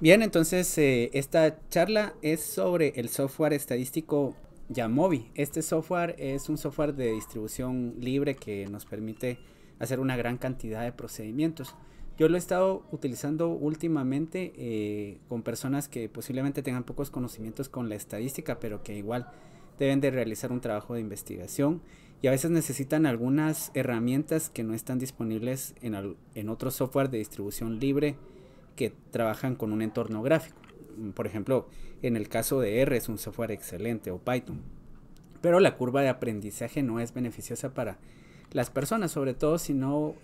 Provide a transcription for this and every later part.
Bien, entonces esta charla es sobre el software estadístico Jamovi. Este software es un software de distribución libre que nos permite hacer una gran cantidad de procedimientos. Yo lo he estado utilizando últimamente con personas que posiblemente tengan pocos conocimientos con la estadística, pero que igual deben de realizar un trabajo de investigación y a veces necesitan algunas herramientas que no están disponibles en otro software de distribución libre que trabajan con un entorno gráfico. Por ejemplo, en el caso de R es un software excelente o Python. Pero la curva de aprendizaje no es beneficiosa para las personas, sobre todo si no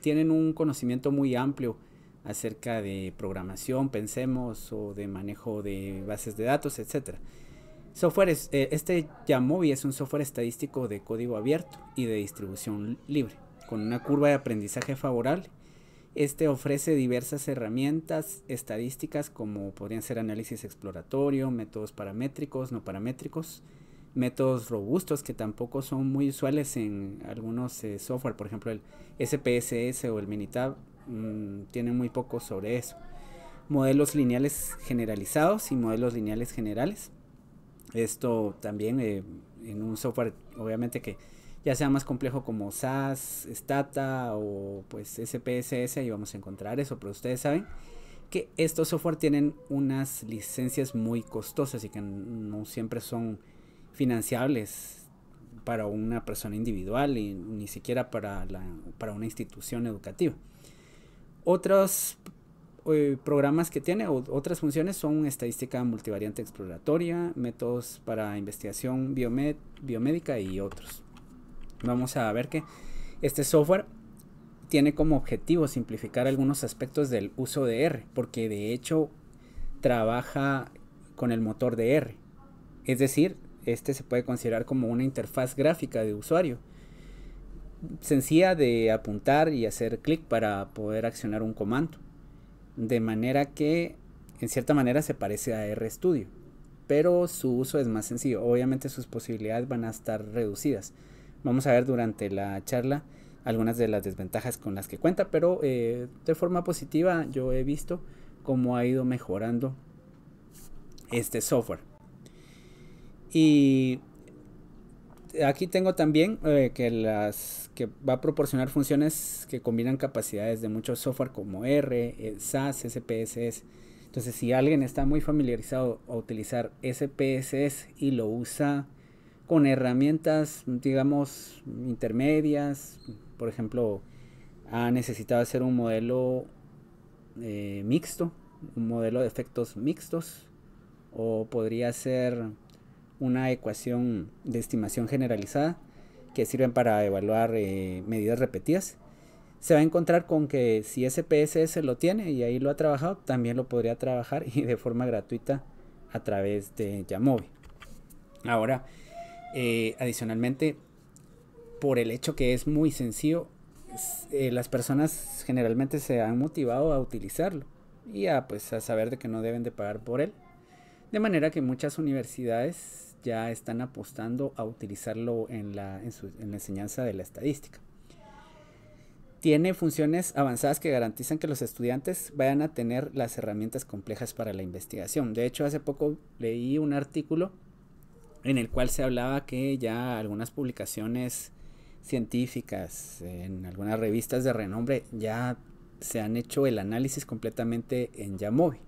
tienen un conocimiento muy amplio acerca de programación, pensemos, o de manejo de bases de datos, etcétera. Este Jamovi es un software estadístico de código abierto y de distribución libre, con una curva de aprendizaje favorable. Este ofrece diversas herramientas estadísticas como podrían ser análisis exploratorio, métodos paramétricos, no paramétricos, métodos robustos que tampoco son muy usuales en algunos software, por ejemplo el SPSS o el Minitab tienen muy poco sobre eso. Modelos lineales generalizados y modelos lineales generales. Esto también en un software obviamente que ya sea más complejo como SAS, Stata o pues SPSS, ahí vamos a encontrar eso, pero ustedes saben que estos software tienen unas licencias muy costosas y que no siempre son financiables para una persona individual y ni siquiera para una institución educativa. Otros programas que tiene otras funciones son estadística multivariante exploratoria, métodos para investigación biomédica y otros. Vamos a ver que este software tiene como objetivo simplificar algunos aspectos del uso de R, porque de hecho trabaja con el motor de R. Es decir, este se puede considerar como una interfaz gráfica de usuario, sencilla de apuntar y hacer clic para poder accionar un comando. De manera que en cierta manera se parece a RStudio, pero su uso es más sencillo. Obviamente sus posibilidades van a estar reducidas. Vamos a ver durante la charla algunas de las desventajas con las que cuenta, pero de forma positiva yo he visto cómo ha ido mejorando este software. Y aquí tengo también que va a proporcionar funciones que combinan capacidades de muchos software como R, SAS, SPSS. Entonces, si alguien está muy familiarizado a utilizar SPSS y lo usa con herramientas, digamos, intermedias, por ejemplo, ha necesitado hacer un modelo mixto, un modelo de efectos mixtos, o podría ser una ecuación de estimación generalizada que sirven para evaluar medidas repetidas. Se va a encontrar con que si SPSS lo tiene y ahí lo ha trabajado, también lo podría trabajar y de forma gratuita a través de Jamovi. Ahora, adicionalmente, por el hecho que es muy sencillo, las personas generalmente se han motivado a utilizarlo y a saber de que no deben de pagar por él. De manera que muchas universidades ya están apostando a utilizarlo en la enseñanza de la estadística. Tiene funciones avanzadas que garantizan que los estudiantes vayan a tener las herramientas complejas para la investigación. De hecho, hace poco leí un artículo en el cual se hablaba que ya algunas publicaciones científicas en algunas revistas de renombre ya se han hecho el análisis completamente en Jamovi.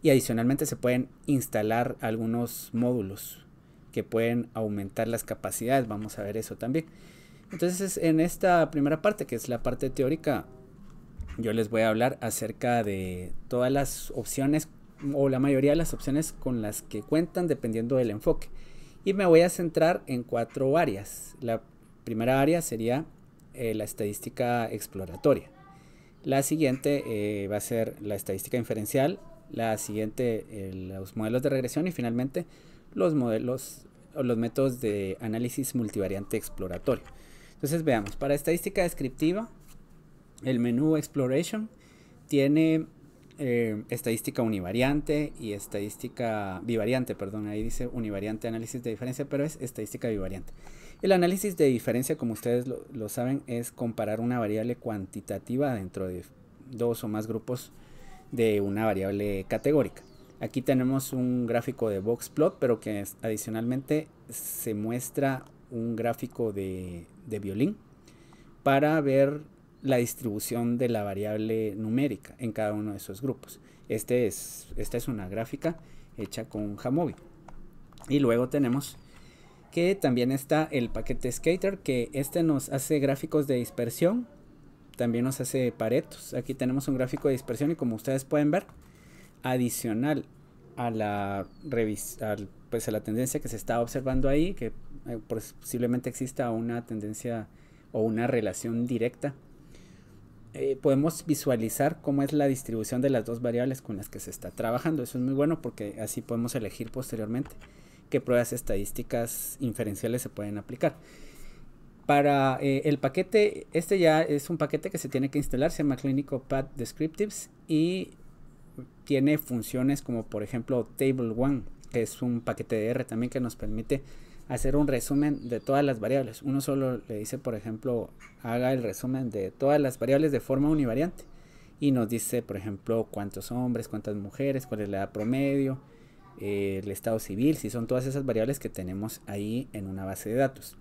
Y adicionalmente se pueden instalar algunos módulos que pueden aumentar las capacidades. Vamos a ver eso también. Entonces, en esta primera parte, que es la parte teórica, yo les voy a hablar acerca de todas las opciones o la mayoría de las opciones con las que cuentan dependiendo del enfoque. Y me voy a centrar en 4 áreas. La primera área sería la estadística exploratoria. La siguiente va a ser la estadística inferencial. La siguiente, los modelos de regresión. Y finalmente, los métodos de análisis multivariante exploratorio. Entonces veamos, para estadística descriptiva, el menú Exploration tiene estadística univariante y estadística bivariante, perdón, ahí dice univariante análisis de diferencia, pero es estadística bivariante. El análisis de diferencia, como ustedes lo saben, es comparar una variable cuantitativa dentro de 2 o más grupos de una variable categórica. Aquí tenemos un gráfico de boxplot, pero que adicionalmente se muestra un gráfico de violín para ver la distribución de la variable numérica en cada uno de esos grupos. Esta es una gráfica hecha con Jamovi. Y luego tenemos que también está el paquete Skater, que nos hace gráficos de dispersión, también nos hace paretos. Aquí tenemos un gráfico de dispersión y como ustedes pueden ver, adicional a la tendencia que se está observando ahí, que posiblemente exista una tendencia o una relación directa, podemos visualizar cómo es la distribución de las dos variables con las que se está trabajando. Eso es muy bueno porque así podemos elegir posteriormente qué pruebas estadísticas inferenciales se pueden aplicar. Para el paquete, ya es un paquete que se tiene que instalar, se llama Clinical Path Descriptives y tiene funciones como por ejemplo Table 1, que es un paquete de R también que nos permite hacer un resumen de todas las variables. Uno solo le dice, por ejemplo, haga el resumen de todas las variables de forma univariante y nos dice, por ejemplo, cuántos hombres, cuántas mujeres, cuál es la edad promedio, el estado civil, si son todas esas variables que tenemos ahí en una base de datos.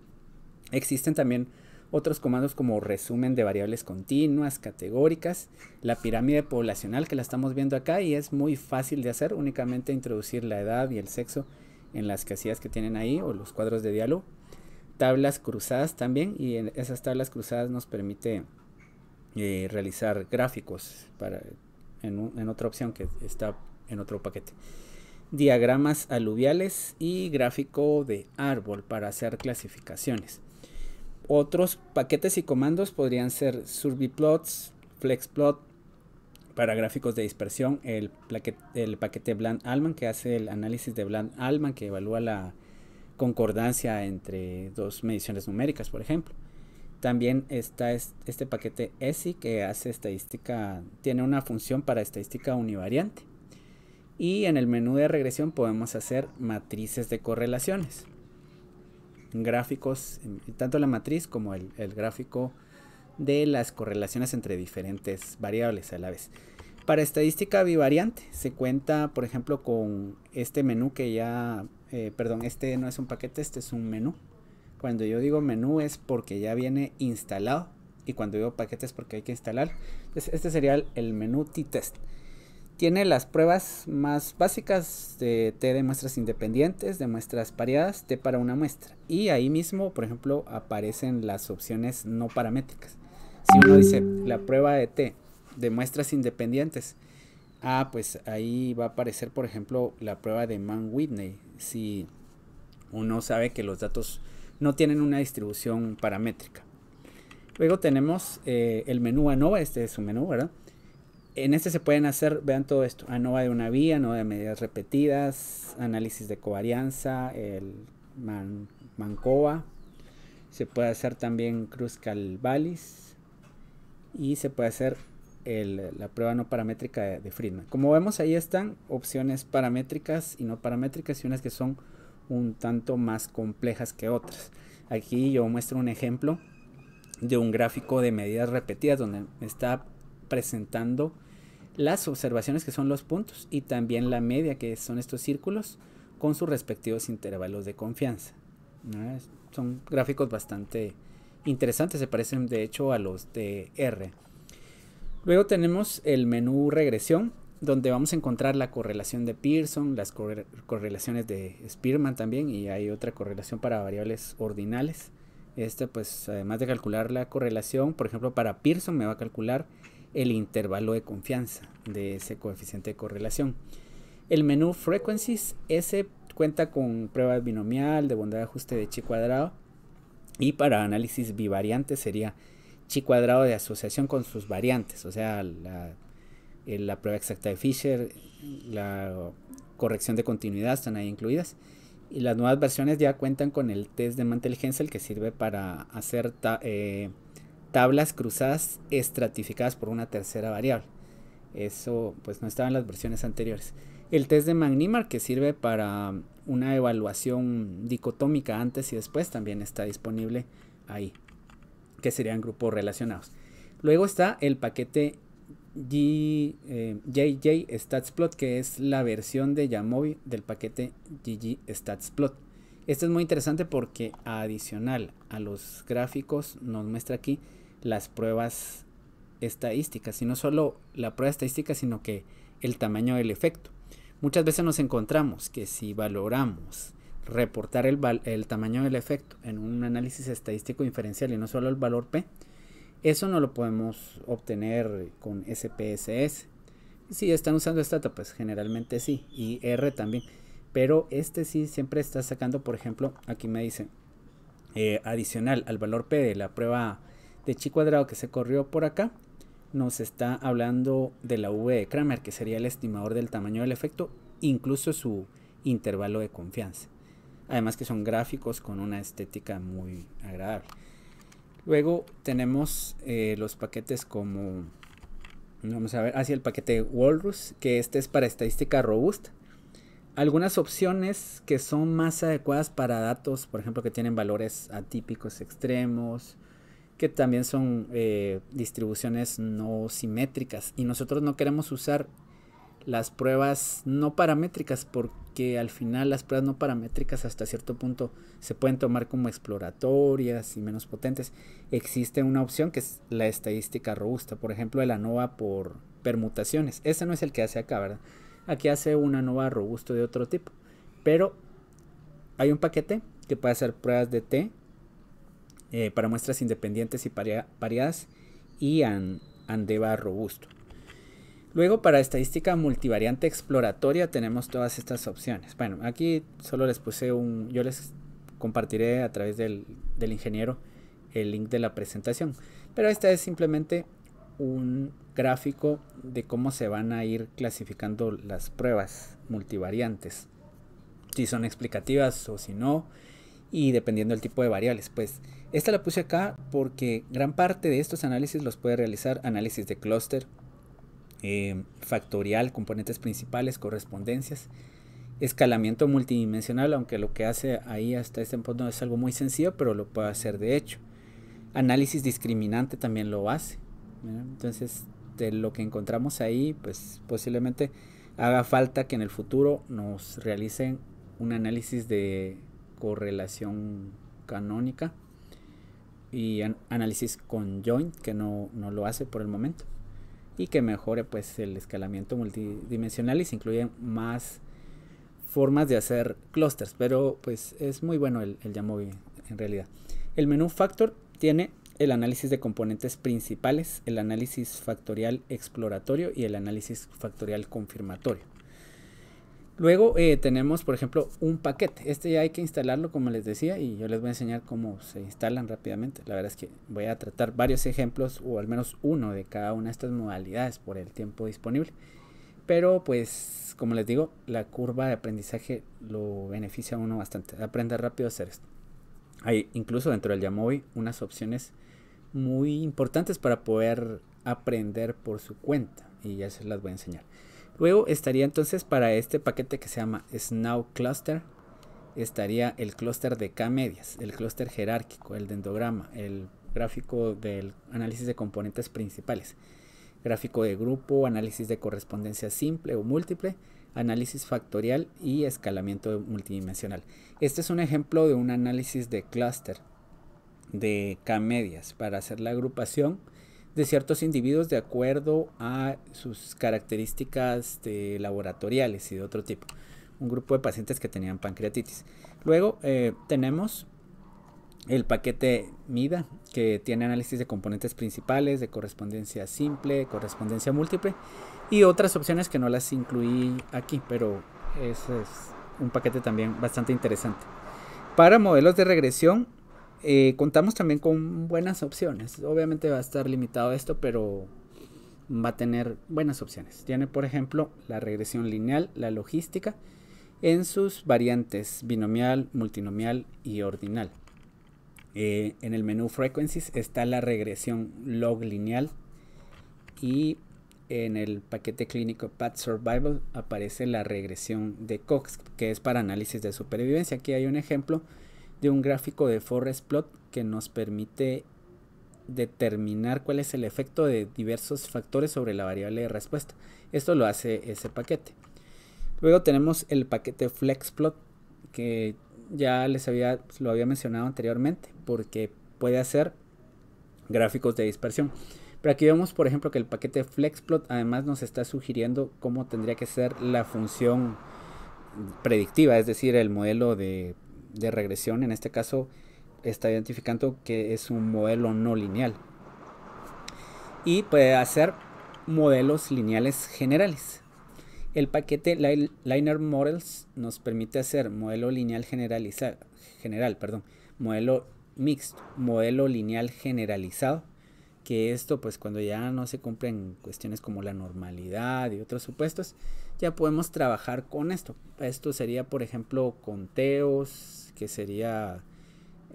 Existen también otros comandos como resumen de variables continuas, categóricas, la pirámide poblacional que la estamos viendo acá y es muy fácil de hacer, únicamente introducir la edad y el sexo en las casillas que tienen ahí o los cuadros de diálogo. Tablas cruzadas también, y en esas tablas cruzadas nos permite realizar gráficos en otra opción que está en otro paquete. Diagramas aluviales y gráfico de árbol para hacer clasificaciones. Otros paquetes y comandos podrían ser surveyplots, flexplot para gráficos de dispersión, el paquete Bland-Allman que hace el análisis de Bland-Allman, que evalúa la concordancia entre dos mediciones numéricas, por ejemplo. También está este paquete ESI que hace estadística, tiene una función para estadística univariante. Y en el menú de regresión podemos hacer matrices de correlaciones, gráficos, tanto la matriz como el gráfico de las correlaciones entre diferentes variables a la vez. Para estadística bivariante se cuenta, por ejemplo, con este menú que este no es un paquete, este es un menú. Cuando yo digo menú es porque ya viene instalado y cuando digo paquete es porque hay que instalar. Entonces, este sería el menú t-test. Tiene las pruebas más básicas de T de muestras independientes, de muestras pareadas, T para una muestra. Y ahí mismo, por ejemplo, aparecen las opciones no paramétricas. Si uno dice la prueba de T de muestras independientes, pues ahí va a aparecer, por ejemplo, la prueba de Mann-Whitney. Si uno sabe que los datos no tienen una distribución paramétrica. Luego tenemos el menú ANOVA, este es su menú, ¿verdad? En este se pueden hacer, vean todo esto, ANOVA de una vía, ANOVA de medidas repetidas, análisis de covarianza, el Mancova, se puede hacer también Kruskal-Wallis y se puede hacer la prueba no paramétrica de Friedman. Como vemos, ahí están opciones paramétricas y no paramétricas y unas que son un tanto más complejas que otras. Aquí yo muestro un ejemplo de un gráfico de medidas repetidas donde está presentando las observaciones que son los puntos y también la media que son estos círculos con sus respectivos intervalos de confianza, ¿no? Son gráficos bastante interesantes, se parecen de hecho a los de R. Luego tenemos el menú regresión donde vamos a encontrar la correlación de Pearson, las correlaciones de Spearman también, y hay otra correlación para variables ordinales. Pues además de calcular la correlación, por ejemplo para Pearson me va a calcular el intervalo de confianza de ese coeficiente de correlación. El menú frequencies, ese cuenta con prueba binomial, de bondad de ajuste de chi cuadrado, y para análisis bivariante sería chi cuadrado de asociación con sus variantes, o sea la prueba exacta de Fisher, la corrección de continuidad están ahí incluidas. Y las nuevas versiones ya cuentan con el test de Mantel-Haenszel que sirve para hacer tablas cruzadas estratificadas por una tercera variable. Eso pues no estaba en las versiones anteriores. El test de Magnimark que sirve para una evaluación dicotómica antes y después también está disponible ahí, que serían grupos relacionados. Luego está el paquete JJ StatsPlot, que es la versión de Jamovi del paquete GG StatsPlot. Este es muy interesante porque adicional a los gráficos nos muestra aquí las pruebas estadísticas, y no solo la prueba estadística, sino que el tamaño del efecto. Muchas veces nos encontramos que si valoramos reportar el tamaño del efecto en un análisis estadístico inferencial y no solo el valor P, eso no lo podemos obtener con SPSS. Si están usando Stata, pues generalmente sí, y R también, pero este sí siempre está sacando, por ejemplo, aquí me dice adicional al valor P de la prueba de chi cuadrado que se corrió por acá, nos está hablando de la V de Kramer, que sería el estimador del tamaño del efecto, incluso su intervalo de confianza. Además que son gráficos con una estética muy agradable. Luego tenemos los paquetes como, vamos a ver, hacia el paquete Walrus, que este es para estadística robusta. Algunas opciones que son más adecuadas para datos, por ejemplo, que tienen valores atípicos extremos, que también son distribuciones no simétricas, y nosotros no queremos usar las pruebas no paramétricas, porque al final las pruebas no paramétricas hasta cierto punto se pueden tomar como exploratorias y menos potentes. Existe una opción que es la estadística robusta, por ejemplo el ANOVA por permutaciones. Ese no es el que hace acá, ¿verdad? Aquí hace un ANOVA robusto de otro tipo, pero hay un paquete que puede hacer pruebas de T para muestras independientes y pareadas, y ANDEVA robusto. Luego, para estadística multivariante exploratoria tenemos todas estas opciones. Bueno, aquí solo les puse yo les compartiré a través del ingeniero el link de la presentación, pero esta es simplemente un gráfico de cómo se van a ir clasificando las pruebas multivariantes, si son explicativas o si no, y dependiendo del tipo de variables. Pues esta la puse acá porque gran parte de estos análisis los puede realizar análisis de clúster, factorial, componentes principales, correspondencias, escalamiento multidimensional, aunque lo que hace ahí hasta este punto no es algo muy sencillo, pero lo puede hacer de hecho. Análisis discriminante también lo hace, ¿verdad? Entonces, de lo que encontramos ahí, pues posiblemente haga falta que en el futuro nos realicen un análisis de correlación canónica y análisis conjoint, que no lo hace por el momento, y que mejore pues el escalamiento multidimensional y se incluyen más formas de hacer clusters, pero pues es muy bueno el Jamovi en realidad. El menú Factor tiene el análisis de componentes principales, el análisis factorial exploratorio y el análisis factorial confirmatorio. Luego tenemos, por ejemplo, un paquete. Este ya hay que instalarlo, como les decía, y yo les voy a enseñar cómo se instalan rápidamente. La verdad es que voy a tratar varios ejemplos, o al menos uno de cada una de estas modalidades por el tiempo disponible. Pero pues, como les digo, la curva de aprendizaje lo beneficia a uno bastante. Aprender rápido a hacer esto. Hay incluso dentro del Jamovi unas opciones muy importantes para poder aprender por su cuenta, y ya se las voy a enseñar. Luego estaría entonces para este paquete que se llama SNAU Cluster, estaría el clúster de K-medias, el clúster jerárquico, el dendrograma, el gráfico del análisis de componentes principales, gráfico de grupo, análisis de correspondencia simple o múltiple, análisis factorial y escalamiento multidimensional. Este es un ejemplo de un análisis de clúster de K-medias para hacer la agrupación de ciertos individuos de acuerdo a sus características laboratoriales y de otro tipo. Un grupo de pacientes que tenían pancreatitis. Luego tenemos el paquete MIDA, que tiene análisis de componentes principales, de correspondencia simple, correspondencia múltiple y otras opciones que no las incluí aquí, pero ese es un paquete también bastante interesante. Para modelos de regresión contamos también con buenas opciones. Obviamente va a estar limitado esto, pero va a tener buenas opciones. Tiene, por ejemplo, la regresión lineal, la logística, en sus variantes binomial, multinomial y ordinal. En el menú Frequencies está la regresión log lineal, y en el paquete clínico Path Survival aparece la regresión de Cox, que es para análisis de supervivencia. Aquí hay un ejemplo de un gráfico de forest plot que nos permite determinar cuál es el efecto de diversos factores sobre la variable de respuesta. Esto lo hace ese paquete. Luego tenemos el paquete FlexPlot, que ya lo había mencionado anteriormente, porque puede hacer gráficos de dispersión. Pero aquí vemos, por ejemplo, que el paquete FlexPlot además nos está sugiriendo cómo tendría que ser la función predictiva, es decir, el modelo de regresión. En este caso está identificando que es un modelo no lineal. Y puede hacer modelos lineales generales. El paquete Linear Models nos permite hacer modelo lineal modelo mixto, modelo lineal generalizado, que esto pues cuando ya no se cumplen cuestiones como la normalidad y otros supuestos, ya podemos trabajar con esto. Esto sería, por ejemplo, conteos, que sería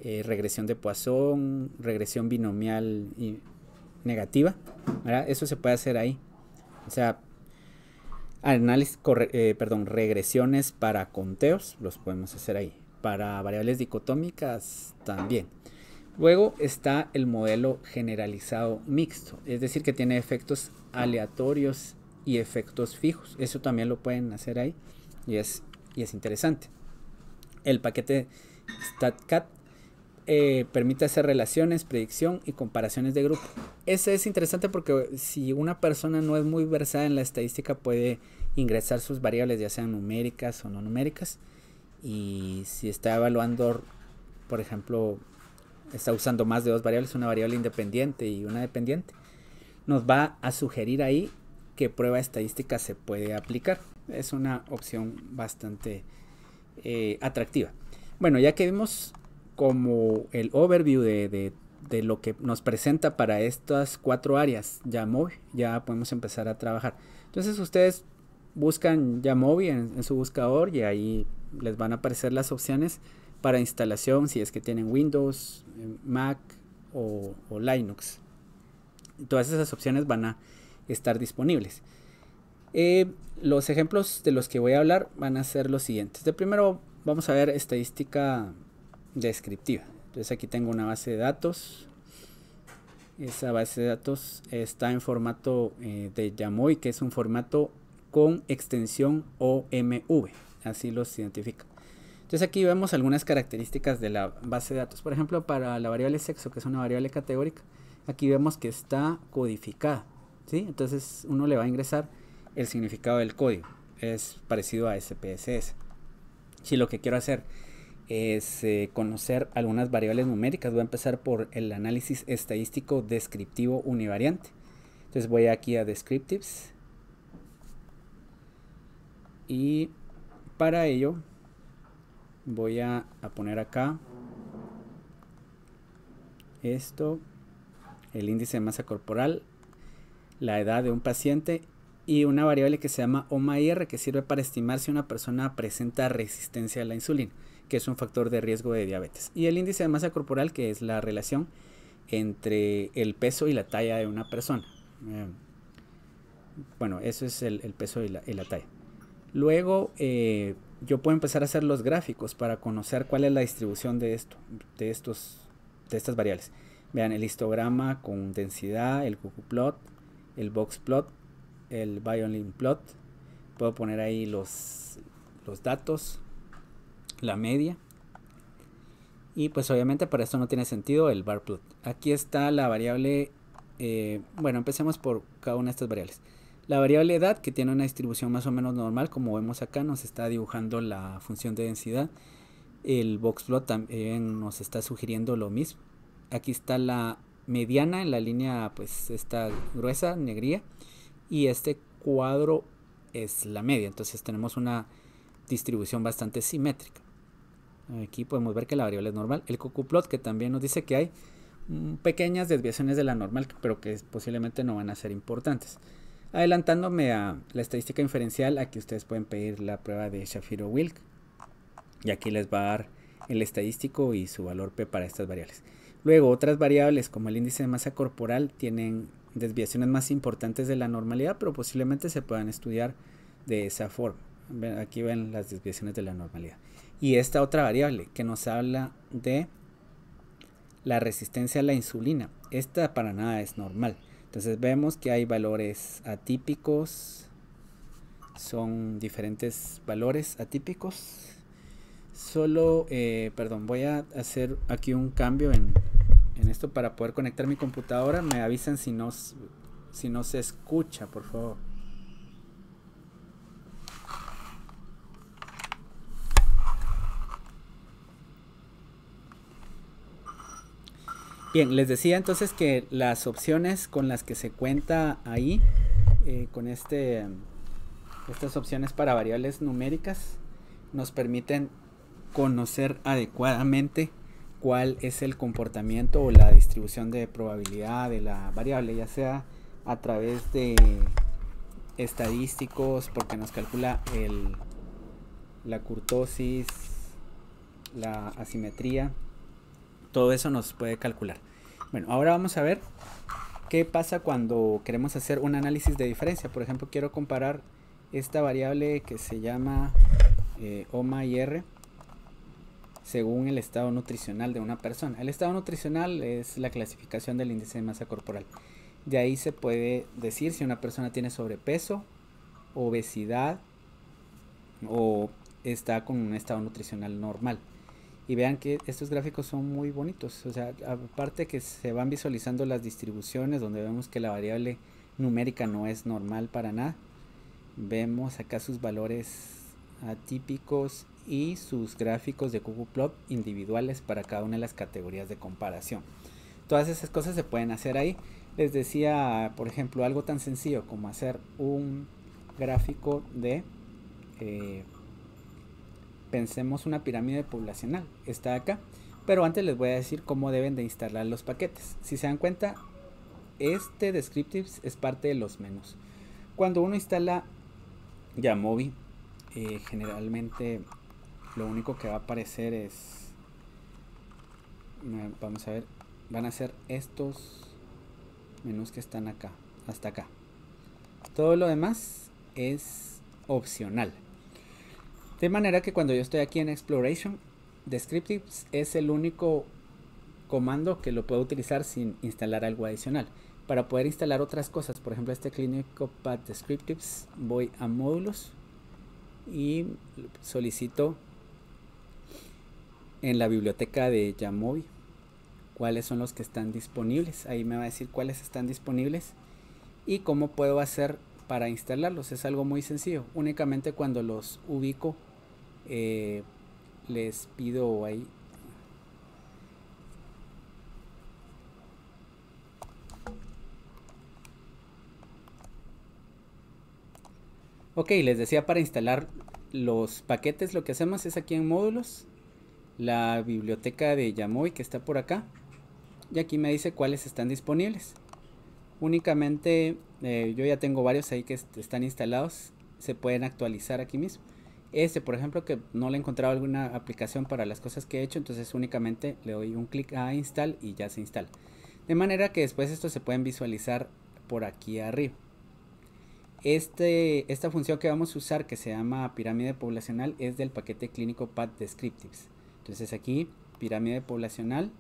regresión de Poisson, regresión binomial y negativa, ¿verdad? Eso se puede hacer ahí. O sea, regresiones para conteos los podemos hacer ahí. Para variables dicotómicas también. Luego está el modelo generalizado mixto, es decir, que tiene efectos aleatorios y efectos fijos. Eso también lo pueden hacer ahí y es interesante. El paquete StatCat permite hacer relaciones, predicción y comparaciones de grupo. Ese es interesante porque si una persona no es muy versada en la estadística, puede ingresar sus variables, ya sean numéricas o no numéricas, y si está evaluando, por ejemplo, está usando más de dos variables, una variable independiente y una dependiente, nos va a sugerir ahí qué prueba estadística se puede aplicar. Es una opción bastante atractiva. Bueno, ya que vimos como el overview de lo que nos presenta para estas 4 áreas Jamovi, ya podemos empezar a trabajar. Entonces ustedes buscan Jamovi en su buscador y ahí les van a aparecer las opciones para instalación si es que tienen Windows, Mac o Linux. Todas esas opciones van a estar disponibles. Los ejemplos de los que voy a hablar van a ser los siguientes. De primero vamos a ver estadística descriptiva. Entonces aquí tengo una base de datos. Esa base de datos está en formato de Jamovi, que es un formato con extensión OMV. Así los identifica. Entonces aquí vemos algunas características de la base de datos. Por ejemplo, para la variable sexo, que es una variable categórica, aquí vemos que está codificada, ¿sí? Entonces uno le va a ingresar el significado del código. Es parecido a SPSS. Si lo que quiero hacer es conocer algunas variables numéricas, voy a empezar por el análisis estadístico descriptivo univariante. Entonces voy aquí a Descriptives y para ello voy a poner acá esto, el índice de masa corporal, la edad de un paciente y una variable que se llama OMA-IR, que sirve para estimar si una persona presenta resistencia a la insulina, que es un factor de riesgo de diabetes, y el índice de masa corporal, que es la relación entre el peso y la talla de una persona. Bueno, eso es el peso y la talla. Luego yo puedo empezar a hacer los gráficos para conocer cuál es la distribución de estas variables. Vean el histograma con densidad, el ggplot, el boxplot, el violin plot. Puedo poner ahí los datos, la media. Y pues obviamente para esto no tiene sentido el bar plot. Aquí está la variable, bueno, empecemos por cada una de estas variables. La variable edad, que tiene una distribución más o menos normal, como vemos acá, nos está dibujando la función de densidad. El boxplot también nos está sugiriendo lo mismo. Aquí está la mediana en la línea, pues esta gruesa, negrilla, y este cuadro es la media. Entonces tenemos una distribución bastante simétrica. Aquí podemos ver que la variable es normal. El ggplot, que también nos dice que hay pequeñas desviaciones de la normal, pero que posiblemente no van a ser importantes. Adelantándome a la estadística inferencial, aquí ustedes pueden pedir la prueba de Shapiro-Wilk y aquí les va a dar el estadístico y su valor P para estas variables. Luego otras variables como el índice de masa corporal tienen desviaciones más importantes de la normalidad, pero posiblemente se puedan estudiar de esa forma. Aquí ven las desviaciones de la normalidad. Y esta otra variable que nos habla de la resistencia a la insulina. Esta para nada es normal. Entonces vemos que hay valores atípicos, son diferentes valores atípicos. Solo, perdón, voy a hacer aquí un cambio en esto para poder conectar mi computadora. Me avisan si no se escucha, por favor. Bien, les decía entonces que las opciones con las que se cuenta ahí, con estas opciones para variables numéricas, nos permiten conocer adecuadamente cuál es el comportamiento o la distribución de probabilidad de la variable, ya sea a través de estadísticos, porque nos calcula la kurtosis, la asimetría, todo eso nos puede calcular. Bueno, ahora vamos a ver qué pasa cuando queremos hacer un análisis de diferencia. Por ejemplo, quiero comparar esta variable que se llama OMA y R según el estado nutricional de una persona. El estado nutricional es la clasificación del índice de masa corporal. De ahí se puede decir si una persona tiene sobrepeso, obesidad o está con un estado nutricional normal. Y vean que estos gráficos son muy bonitos. O sea, aparte que se van visualizando las distribuciones donde vemos que la variable numérica no es normal para nada. Vemos acá sus valores atípicos y sus gráficos de ggplot individuales para cada una de las categorías de comparación. Todas esas cosas se pueden hacer ahí. Les decía, por ejemplo, algo tan sencillo como hacer un gráfico de pensemos una pirámide poblacional. Está acá, pero antes les voy a decir cómo deben de instalar los paquetes. Si se dan cuenta, este descriptives es parte de los menús. Cuando uno instala Jamovi, generalmente lo único que va a aparecer es, vamos a ver, van a ser estos menús que están acá, hasta acá. Todo lo demás es opcional. De manera que cuando yo estoy aquí en Exploration, Descriptives es el único comando que lo puedo utilizar sin instalar algo adicional. Para poder instalar otras cosas, por ejemplo este Clinical Path Descriptives, voy a módulos y solicito en la biblioteca de Jamovi cuáles son los que están disponibles. Ahí me va a decir cuáles están disponibles y cómo puedo hacer para instalarlos. Es algo muy sencillo. Únicamente cuando los ubico les pido ahí ok, les decía, para instalar los paquetes lo que hacemos es aquí en módulos, la biblioteca de Jamovi que está por acá, y aquí me dice cuáles están disponibles. Únicamente yo ya tengo varios ahí que están instalados, se pueden actualizar aquí mismo. Este, por ejemplo, que no le he encontrado alguna aplicación para las cosas que he hecho, entonces únicamente le doy un clic a install y ya se instala. De manera que después estos se pueden visualizar por aquí arriba. Esta función que vamos a usar, que se llama pirámide poblacional, es del paquete Clinical Path Descriptives. Entonces aquí, pirámide poblacional.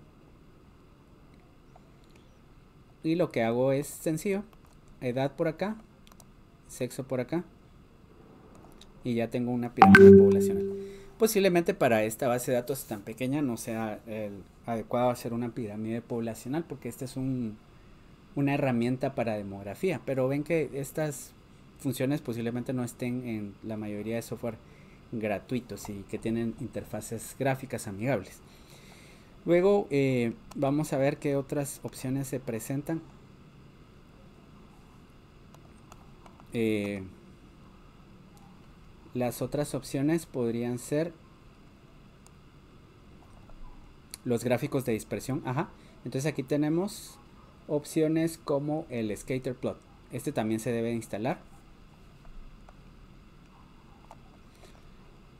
Y lo que hago es sencillo. Edad por acá, sexo por acá. Y ya tengo una pirámide poblacional. Posiblemente para esta base de datos tan pequeña no sea adecuado hacer una pirámide poblacional, porque esta es una herramienta para demografía. Pero ven que estas funciones posiblemente no estén en la mayoría de software gratuitos y que tienen interfaces gráficas amigables. Luego vamos a ver qué otras opciones se presentan. Las otras opciones podrían ser los gráficos de dispersión. Ajá. Entonces aquí tenemos opciones como el scatter plot. Este también se debe instalar.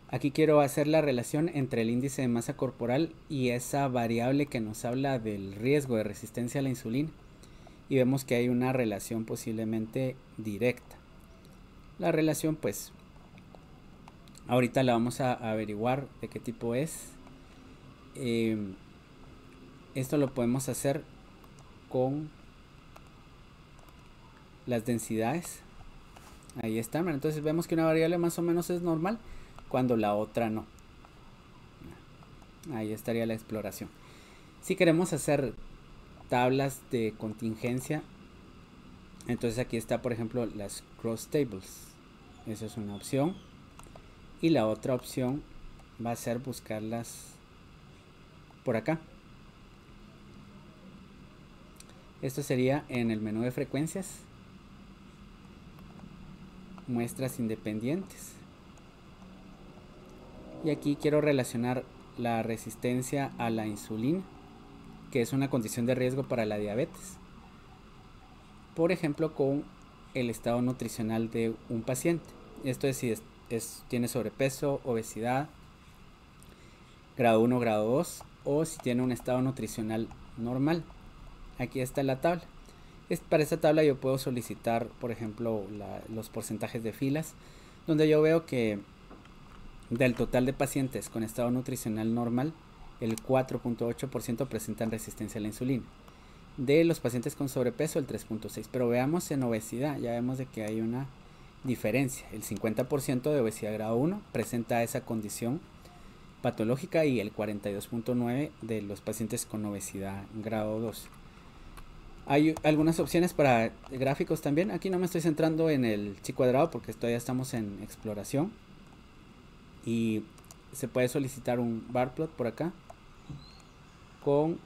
Aquí quiero hacer la relación entre el índice de masa corporal y esa variable que nos habla del riesgo de resistencia a la insulina. Y vemos que hay una relación posiblemente directa. La relación, pues, ahorita la vamos a averiguar de qué tipo es. Esto lo podemos hacer con las densidades. Ahí está. Entonces vemos que una variable más o menos es normal cuando la otra no. Ahí estaría la exploración. Si queremos hacer tablas de contingencia, entonces aquí está, por ejemplo, las cross tables. Esa es una opción. Y la otra opción va a ser buscarlas por acá. Esto sería en el menú de frecuencias, muestras independientes. Y aquí quiero relacionar la resistencia a la insulina, que es una condición de riesgo para la diabetes. Por ejemplo, con el estado nutricional de un paciente. Esto es si tiene sobrepeso, obesidad, grado 1, grado 2, o si tiene un estado nutricional normal. Aquí está la tabla. Para esta tabla yo puedo solicitar, por ejemplo, los porcentajes de filas, donde yo veo que del total de pacientes con estado nutricional normal, el 4.8% presentan resistencia a la insulina. De los pacientes con sobrepeso, el 3.6%. Pero veamos en obesidad, ya vemos de que hay una diferencia. El 50% de obesidad grado 1 presenta esa condición patológica y el 42.9% de los pacientes con obesidad grado 2. Hay algunas opciones para gráficos también. Aquí no me estoy centrando en el chi cuadrado porque todavía estamos en exploración. Y se puede solicitar un bar plot por acá con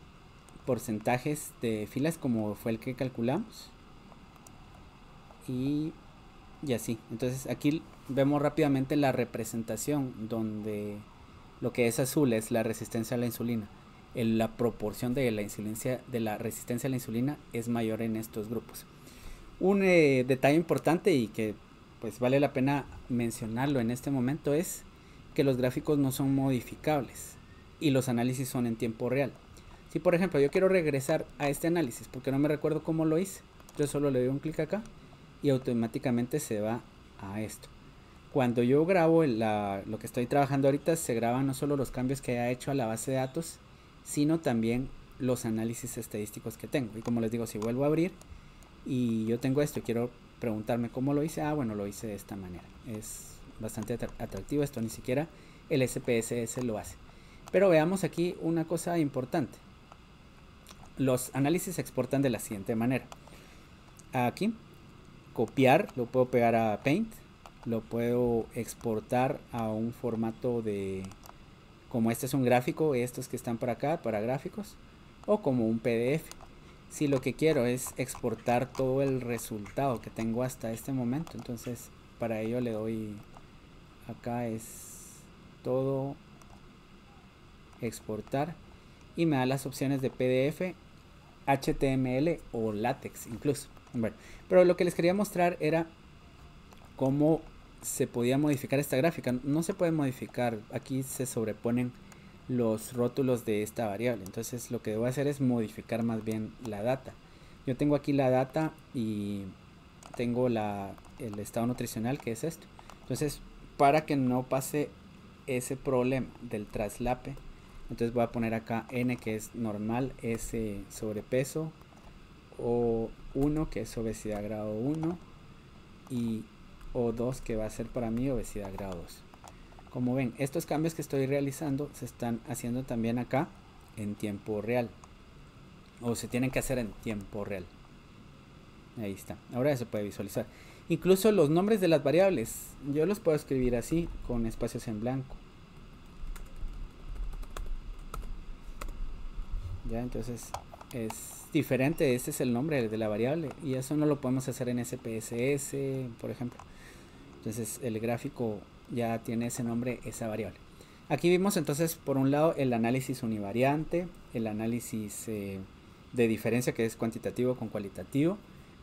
porcentajes de filas como fue el que calculamos. Y así. Entonces aquí vemos rápidamente la representación donde lo que es azul es la resistencia a la insulina. La proporción de la resistencia a la insulina es mayor en estos grupos. Un detalle importante y que pues vale la pena mencionarlo en este momento es que los gráficos no son modificables y los análisis son en tiempo real. Si por ejemplo yo quiero regresar a este análisis porque no me recuerdo cómo lo hice, yo solo le doy un clic acá y automáticamente se va a esto. Cuando yo grabo lo que estoy trabajando ahorita, se graban no solo los cambios que haya hecho a la base de datos, sino también los análisis estadísticos que tengo. Y como les digo, si vuelvo a abrir y yo tengo esto y quiero preguntarme cómo lo hice, bueno, lo hice de esta manera. Es bastante atractivo, esto ni siquiera el SPSS lo hace. Pero veamos aquí una cosa importante. Los análisis se exportan de la siguiente manera. Aquí, copiar, lo puedo pegar a Paint, lo puedo exportar a un formato de, como este es un gráfico, estos que están por acá, para gráficos, o como un PDF. Si lo que quiero es exportar todo el resultado que tengo hasta este momento, entonces para ello le doy, acá es todo, exportar, y me da las opciones de PDF, HTML o látex incluso. Bueno, pero lo que les quería mostrar era cómo se podía modificar esta gráfica. No se puede modificar, aquí se sobreponen los rótulos de esta variable. Entonces lo que debo hacer es modificar más bien la data. Yo tengo aquí la data y tengo el estado nutricional, que es esto. Entonces, para que no pase ese problema del traslape, entonces voy a poner acá N, que es normal, S sobrepeso, o 1, que es obesidad grado 1, y O2, que va a ser para mí obesidad grado 2. Como ven, estos cambios que estoy realizando se están haciendo también acá en tiempo real, o se tienen que hacer en tiempo real. Ahí está, ahora se puede visualizar. Incluso los nombres de las variables, yo los puedo escribir así, con espacios en blanco. Ya, entonces es diferente, este es el nombre de la variable, y eso no lo podemos hacer en SPSS, por ejemplo. Entonces el gráfico ya tiene ese nombre, esa variable. Aquí vimos entonces por un lado el análisis univariante, el análisis de diferencia, que es cuantitativo con cualitativo.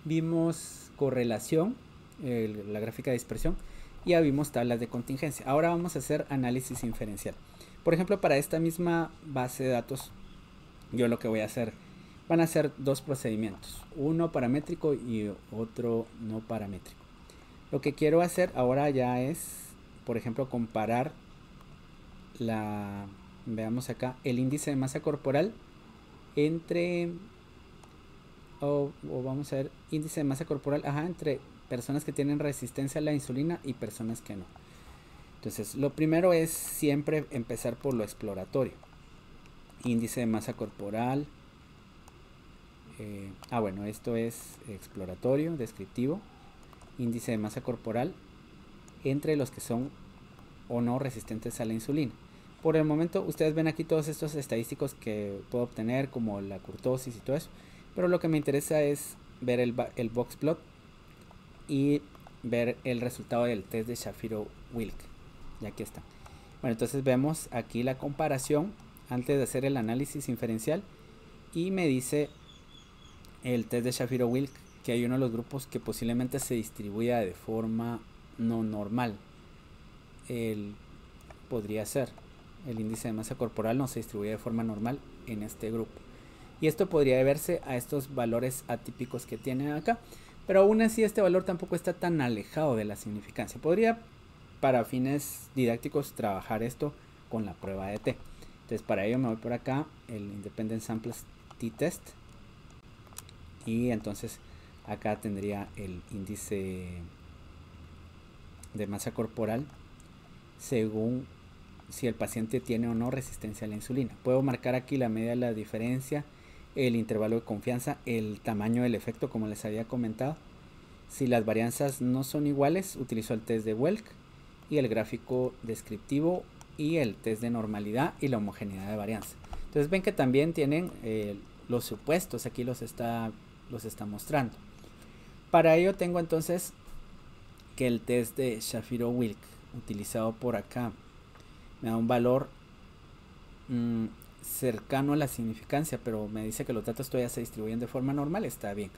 Vimos correlación, la gráfica de dispersión, y ya vimos tablas de contingencia. Ahora vamos a hacer análisis inferencial. Por ejemplo, para esta misma base de datos, yo lo que voy a hacer, van a ser dos procedimientos, uno paramétrico y otro no paramétrico. Lo que quiero hacer ahora ya es, por ejemplo, comparar veamos acá, el índice de masa corporal entre, o vamos a ver, índice de masa corporal, entre personas que tienen resistencia a la insulina y personas que no. Entonces, lo primero es siempre empezar por lo exploratorio. Índice de masa corporal. Bueno, esto es exploratorio, descriptivo. Índice de masa corporal entre los que son o no resistentes a la insulina. Por el momento, ustedes ven aquí todos estos estadísticos que puedo obtener, como la curtosis y todo eso. Pero lo que me interesa es ver el box plot y ver el resultado del test de Shapiro-Wilk. Y aquí está. Bueno, entonces vemos aquí la comparación antes de hacer el análisis inferencial y me dice el test de Shapiro-Wilk que hay uno de los grupos que posiblemente se distribuya de forma no normal. Podría ser el índice de masa corporal no se distribuye de forma normal en este grupo, y esto podría deberse a estos valores atípicos que tienen acá, pero aún así este valor tampoco está tan alejado de la significancia. Podría, para fines didácticos, trabajar esto con la prueba de T. Entonces para ello me voy por acá, el Independent Samples T-Test, y entonces acá tendría el índice de masa corporal según si el paciente tiene o no resistencia a la insulina. Puedo marcar aquí la media de la diferencia, el intervalo de confianza, el tamaño del efecto, como les había comentado. Si las varianzas no son iguales, utilizo el test de Welk y el gráfico descriptivo y el test de normalidad y la homogeneidad de varianza. Entonces ven que también tienen los supuestos, aquí los está mostrando. Para ello tengo entonces que el test de Shapiro-Wilk utilizado por acá me da un valor cercano a la significancia, pero me dice que los datos todavía se distribuyen de forma normal. Está bien.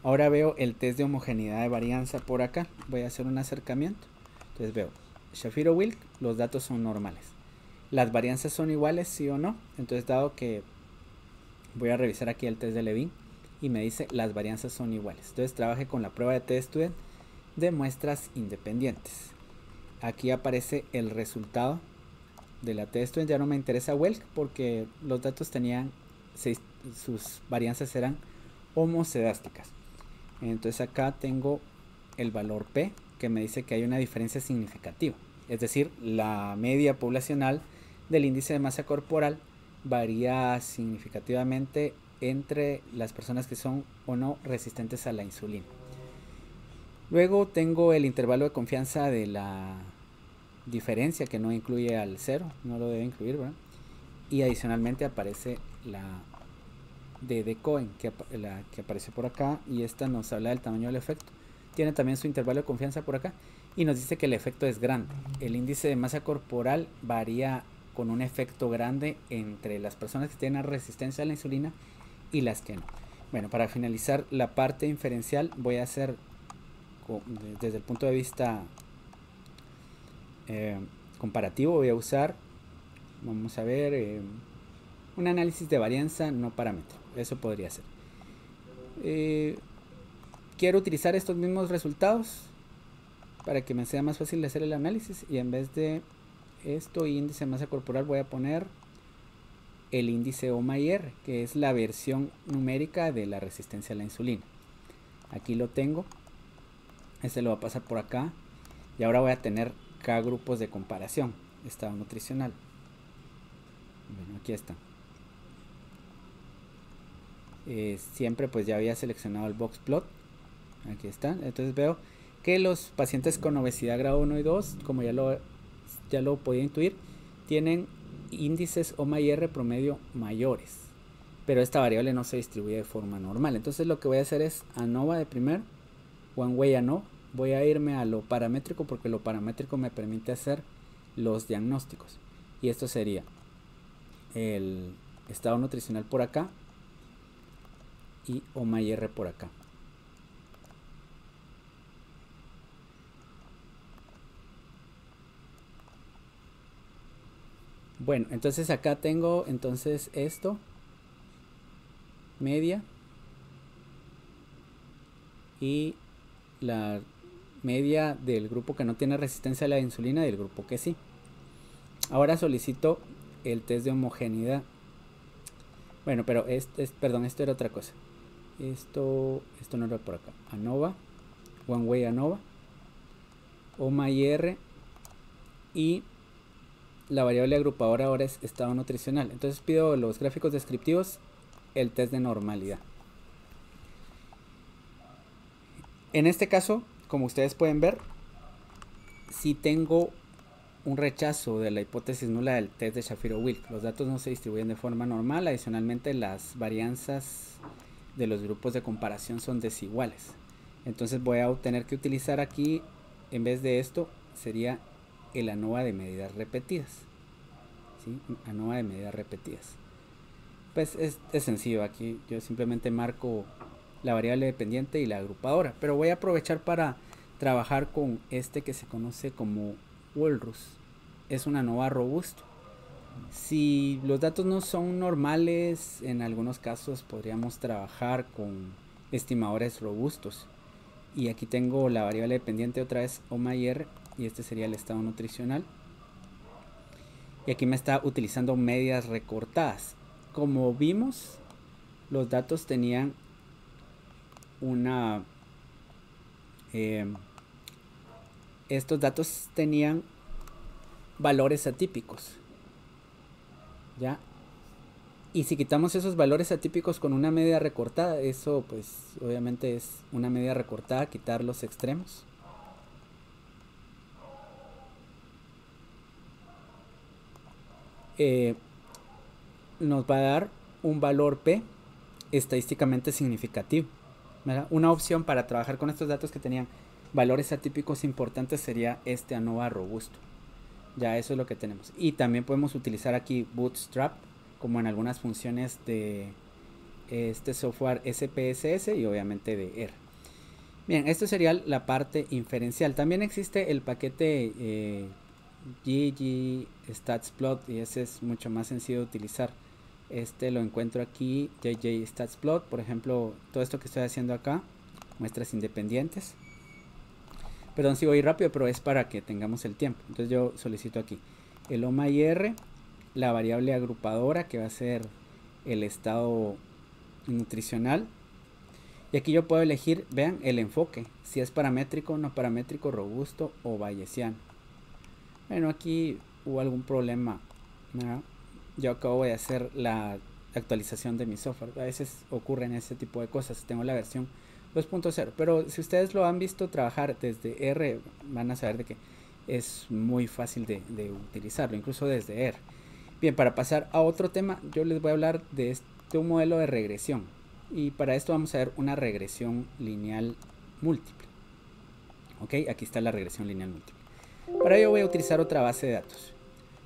Ahora veo el test de homogeneidad de varianza por acá. Voy a hacer un acercamiento. Entonces veo Shapiro-Wilk, los datos son normales. Las varianzas son iguales, sí o no. Entonces, dado que voy a revisar aquí el test de Levin y me dice las varianzas son iguales, entonces trabaje con la prueba de T-Student de muestras independientes. Aquí aparece el resultado de la T-Student. Ya no me interesa Welk porque los datos tenían sus varianzas eran homocedásticas. Entonces acá tengo el valor P, que me dice que hay una diferencia significativa, es decir, la media poblacional del índice de masa corporal varía significativamente entre las personas que son o no resistentes a la insulina. Luego tengo el intervalo de confianza de la diferencia, que no incluye al 0, no lo debe incluir, ¿verdad? Y adicionalmente aparece la de Cohen, la que aparece por acá, y esta nos habla del tamaño del efecto. Tiene también su intervalo de confianza por acá y nos dice que el efecto es grande. El índice de masa corporal varía con un efecto grande entre las personas que tienen resistencia a la insulina y las que no. Bueno, para finalizar la parte inferencial voy a hacer desde el punto de vista comparativo, voy a usar, vamos a ver, un análisis de varianza no paramétrico. Eso podría ser. Quiero utilizar estos mismos resultados para que me sea más fácil de hacer el análisis, y en vez de esto índice de masa corporal voy a poner el índice OMA-IR, que es la versión numérica de la resistencia a la insulina. Aquí lo tengo, este lo voy a pasar por acá, y ahora voy a tener K grupos de comparación, estado nutricional. Bueno, aquí está. Siempre pues ya había seleccionado el box plot, aquí está. Entonces veo que los pacientes con obesidad grado 1 y 2, como ya lo podía intuir, tienen índices OMA-IR promedio mayores, pero esta variable no se distribuye de forma normal. Entonces lo que voy a hacer es ANOVA de primer, One Way ANOVA. Voy a irme a lo paramétrico porque lo paramétrico me permite hacer los diagnósticos, y esto sería el estado nutricional por acá y OMA-IR por acá. Bueno, entonces acá tengo entonces esto, media, y la media del grupo que no tiene resistencia a la insulina y del grupo que sí. Ahora solicito el test de homogeneidad. Bueno, pero perdón, esto era otra cosa. Esto no era por acá. ANOVA, One Way ANOVA, OMA-IR y la variable agrupadora ahora es estado nutricional. Entonces pido los gráficos descriptivos, el test de normalidad. En este caso, como ustedes pueden ver, si tengo un rechazo de la hipótesis nula del test de Shapiro-Wilk. Los datos no se distribuyen de forma normal. Adicionalmente, las varianzas de los grupos de comparación son desiguales. Entonces voy a tener que utilizar aquí, en vez de esto, sería el ANOVA de medidas repetidas. ¿Sí? ANOVA de medidas repetidas. Pues es sencillo. Aquí yo simplemente marco la variable dependiente y la agrupadora. Pero voy a aprovechar para trabajar con este que se conoce como Walrus. Es un ANOVA robusto. Si los datos no son normales, en algunos casos podríamos trabajar con estimadores robustos. Y aquí tengo la variable dependiente otra vez, OMA-IR, y este sería el estado nutricional. Y aquí me está utilizando medias recortadas. Como vimos, los datos tenían una... estos datos tenían valores atípicos, ¿ya? Y si quitamos esos valores atípicos con una media recortada, eso pues obviamente es una media recortada, quitar los extremos. Nos va a dar un valor P estadísticamente significativo, ¿verdad? Una opción para trabajar con estos datos que tenían valores atípicos importantes sería este ANOVA robusto. Ya eso es lo que tenemos. Y también podemos utilizar aquí Bootstrap, como en algunas funciones de este software SPSS y obviamente de R. Bien, esto sería la parte inferencial. También existe el paquete ggstatsplot y ese es mucho más sencillo de utilizar. Este lo encuentro aquí, ggstatsplot, por ejemplo, todo esto que estoy haciendo acá, muestras independientes. Perdón si voy rápido, pero es para que tengamos el tiempo. Entonces yo solicito aquí el OMA-IR, la variable agrupadora que va a ser el estado nutricional. Y aquí yo puedo elegir, vean, el enfoque, si es paramétrico, no paramétrico, robusto o bayesiano. Bueno, aquí hubo algún problema, ¿no? Yo acabo de hacer la actualización de mi software. A veces ocurren ese tipo de cosas. Tengo la versión 2.0, pero si ustedes lo han visto trabajar desde R, van a saber de que es muy fácil de utilizarlo, incluso desde R. Bien, para pasar a otro tema, yo les voy a hablar de un modelo de regresión. Y para esto vamos a ver una regresión lineal múltiple. Ok, aquí está la regresión lineal múltiple. Para ello voy a utilizar otra base de datos.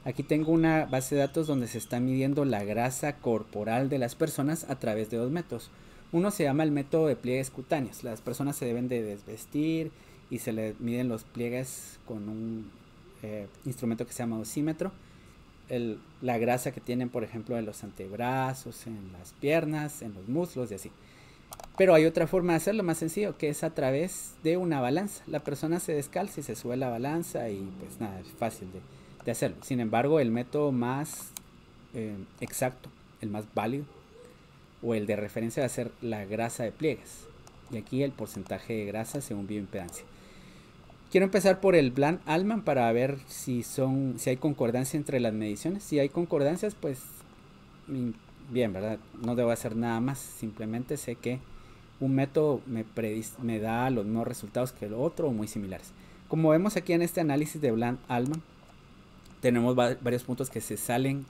Aquí tengo una base de datos donde se está midiendo la grasa corporal de las personas a través de dos métodos. Uno se llama el método de pliegues cutáneos. Las personas se deben de desvestir y se les miden los pliegues con un instrumento que se llama dosímetro. La grasa que tienen, por ejemplo, en los antebrazos, en las piernas, en los muslos y así. Pero hay otra forma de hacerlo más sencillo, que es a través de una balanza. La persona se descalza y se sube a la balanza y pues nada, es fácil de hacerlo. Sin embargo, el método más exacto, el más válido o el de referencia va a ser la grasa de pliegues. Y aquí el porcentaje de grasa según bioimpedancia. Quiero empezar por el Bland-Altman para ver si hay concordancia entre las mediciones. Si hay concordancias, pues bien, ¿verdad? No debo hacer nada más. Simplemente sé que un método me da los mismos resultados que el otro o muy similares. Como vemos aquí en este análisis de Bland-Altman, tenemos varios puntos que se salen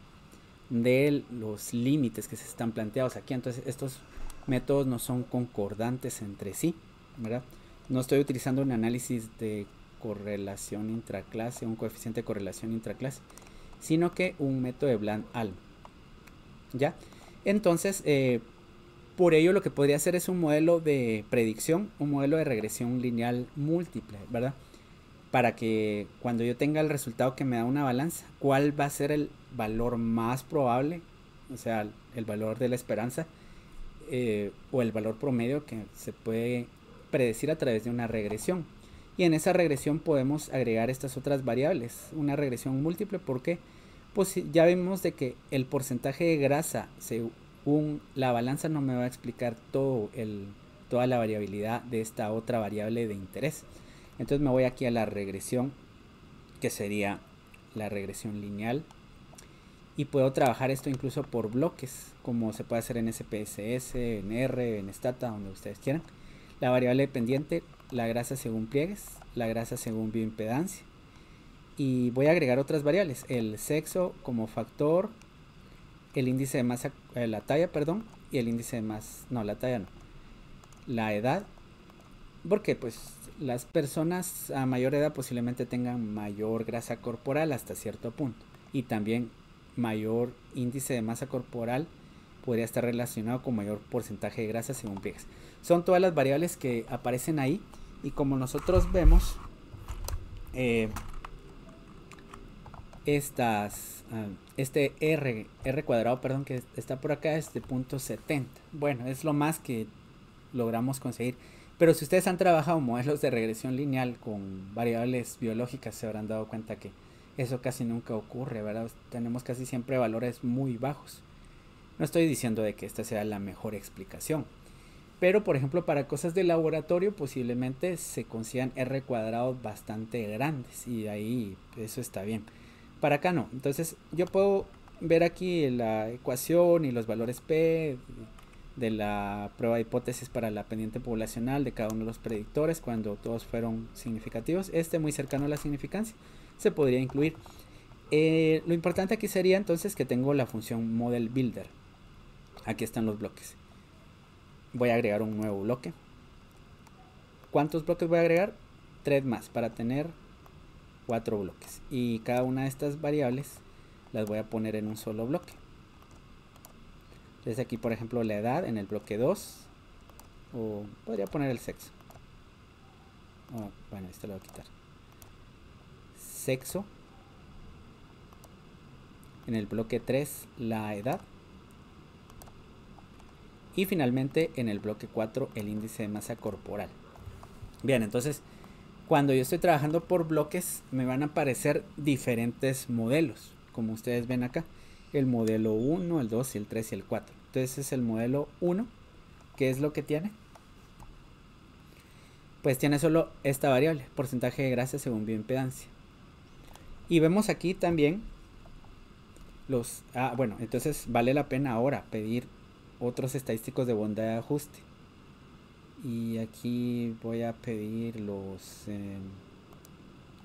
de los límites que se están planteados aquí. Entonces estos métodos no son concordantes entre sí, ¿verdad? No estoy utilizando un análisis de correlación intraclase, un coeficiente de correlación intraclase, sino que un método de Bland-Altman. ¿Ya? Entonces, por ello lo que podría hacer es un modelo de predicción, un modelo de regresión lineal múltiple, ¿verdad? Para que cuando yo tenga el resultado que me da una balanza, ¿cuál va a ser el valor más probable? O sea, el valor de la esperanza o el valor promedio que se puede predecir a través de una regresión. Y en esa regresión podemos agregar estas otras variables, una regresión múltiple, porque pues ya vimos de que el porcentaje de grasa La balanza no me va a explicar toda la variabilidad de esta otra variable de interés. Entonces me voy aquí a la regresión, que sería la regresión lineal, y puedo trabajar esto incluso por bloques, como se puede hacer en SPSS, en R, en Stata, donde ustedes quieran. La variable dependiente, la grasa según pliegues, la grasa según bioimpedancia, y voy a agregar otras variables, el sexo como factor, el índice de masa, la talla, perdón, y el índice de masa, no, la talla no, la edad, porque pues las personas a mayor edad posiblemente tengan mayor grasa corporal hasta cierto punto, y también mayor índice de masa corporal podría estar relacionado con mayor porcentaje de grasa según pliegues. Son todas las variables que aparecen ahí, y como nosotros vemos, este R cuadrado, perdón, que está por acá es de .70. Bueno, es lo más que logramos conseguir. Pero si ustedes han trabajado modelos de regresión lineal con variables biológicas, se habrán dado cuenta que eso casi nunca ocurre, ¿verdad? Tenemos casi siempre valores muy bajos. No estoy diciendo de que esta sea la mejor explicación, pero por ejemplo para cosas de laboratorio posiblemente se consigan R cuadrados bastante grandes, y ahí eso está bien. Para acá no. Entonces yo puedo ver aquí la ecuación y los valores P de la prueba de hipótesis para la pendiente poblacional de cada uno de los predictores cuando todos fueron significativos. Muy cercano a la significancia se podría incluir. Lo importante aquí sería entonces que tengo la función model builder. Aquí están los bloques. Voy a agregar un nuevo bloque. ¿Cuántos bloques voy a agregar? 3 más para tener 4 bloques, y cada una de estas variables las voy a poner en un solo bloque. Entonces aquí por ejemplo la edad en el bloque 2, o podría poner el sexo. Bueno, esto lo voy a quitar. Sexo en el bloque 3, la edad, y finalmente en el bloque 4 el índice de masa corporal. Bien, entonces cuando yo estoy trabajando por bloques me van a aparecer diferentes modelos, como ustedes ven acá, el modelo 1, el 2, el 3 y el 4. Entonces es el modelo 1. ¿Qué es lo que tiene? Pues tiene solo esta variable, porcentaje de grasa según bioimpedancia. Y vemos aquí también bueno, entonces vale la pena ahora pedir otros estadísticos de bondad de ajuste. Y aquí voy a pedir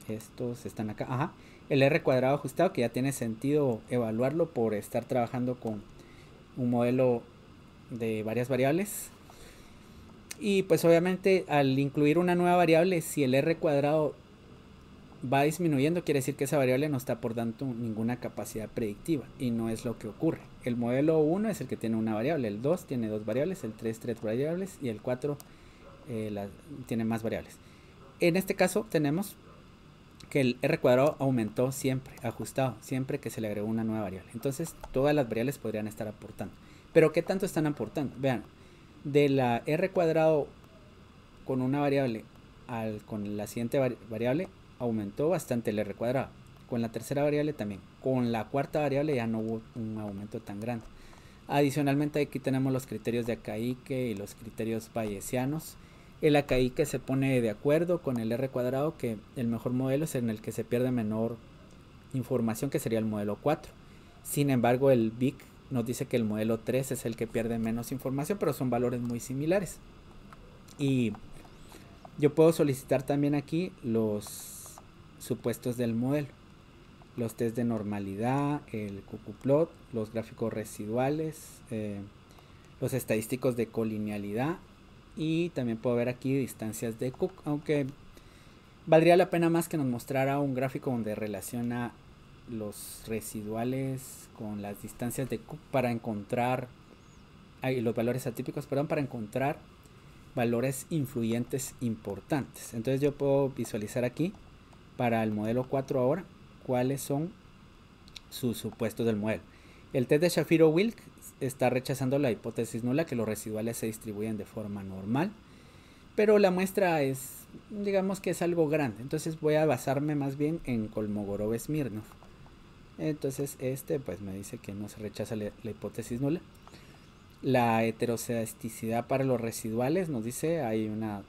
estos están acá. Ajá. El R cuadrado ajustado, que ya tiene sentido evaluarlo por estar trabajando con un modelo de varias variables. Y pues obviamente al incluir una nueva variable, si el R cuadrado va disminuyendo, quiere decir que esa variable no está aportando ninguna capacidad predictiva, y no es lo que ocurre. El modelo 1 es el que tiene una variable, el 2 tiene 2 variables, el 3 variables, y el 4 tiene más variables. En este caso tenemos que el R cuadrado aumentó siempre, ajustado, siempre que se le agregó una nueva variable. Entonces todas las variables podrían estar aportando. Pero ¿qué tanto están aportando? Vean, de la R cuadrado con una variable con la siguiente variable aumentó bastante el R cuadrado. Con la tercera variable también. Con la cuarta variable ya no hubo un aumento tan grande. Adicionalmente aquí tenemos los criterios de Akaique y los criterios bayesianos. El Akaique se pone de acuerdo con el R cuadrado que el mejor modelo es en el que se pierde menor información, que sería el modelo 4. Sin embargo, el BIC nos dice que el modelo 3 es el que pierde menos información, pero son valores muy similares. Y yo puedo solicitar también aquí los supuestos del modelo, los test de normalidad, el QQplot, los gráficos residuales, los estadísticos de colinealidad, y también puedo ver aquí distancias de Cook, aunque valdría la pena más que nos mostrara un gráfico donde relaciona los residuales con las distancias de Cook para encontrar los valores atípicos, para encontrar valores influyentes importantes. Entonces yo puedo visualizar aquí para el modelo 4 ahora cuáles son sus supuestos del modelo. El test de Shapiro-Wilk está rechazando la hipótesis nula que los residuales se distribuyen de forma normal, pero la muestra es, digamos que es algo grande, entonces voy a basarme más bien en Kolmogorov-Smirnov. Entonces pues me dice que no se rechaza la hipótesis nula. La heterocedisticidad para los residuales nos dice hay una